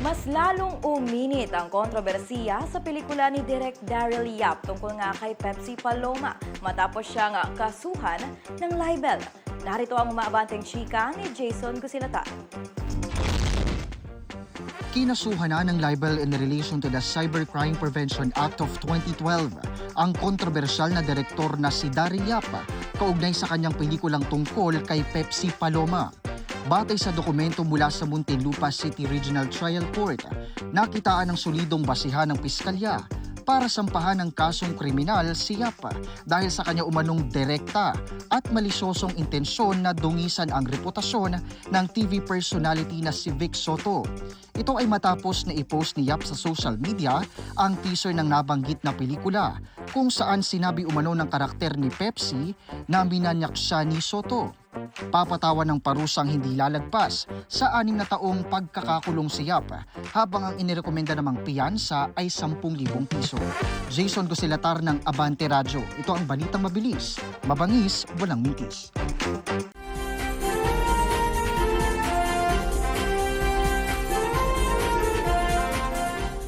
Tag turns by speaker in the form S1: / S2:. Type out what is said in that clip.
S1: Mas lalong uminit ang kontrobersiya sa pelikula ni Direk Daryl Yap tungkol nga kay Pepsi Paloma matapos siyang kasuhan ng libel. Narito ang umaabanteng chika ni Jason Gusilata.
S2: Kinasuhan na ng libel in relation to the Cybercrime Prevention Act of 2012 ang kontrobersyal na direktor na si Daryl Yap kaugnay sa kanyang pelikulang tungkol kay Pepsi Paloma. Batay sa dokumento mula sa Muntinlupa City Regional Trial Court, nakitaan ng solidong basihan ng piskalya para sampahan ng kasong kriminal si Yap dahil sa kanya umanong direkta at malisyosong intensyon na dungisan ang reputasyon ng TV personality na si Vic Soto. Ito ay matapos na i-post ni Yap sa social media ang teaser ng nabanggit na pelikula kung saan sinabi umano ng karakter ni Pepsi na minanyak siya ni Soto. Papatawan ng parusang hindi lalagpas sa 6 na taong pagkakakulong si Yap habang ang inirekomenda namang piyansa ay 10,000 piso. Jason Gusilatar ng Abante Radyo. Ito ang balitang mabilis, mabangis, walang mitis.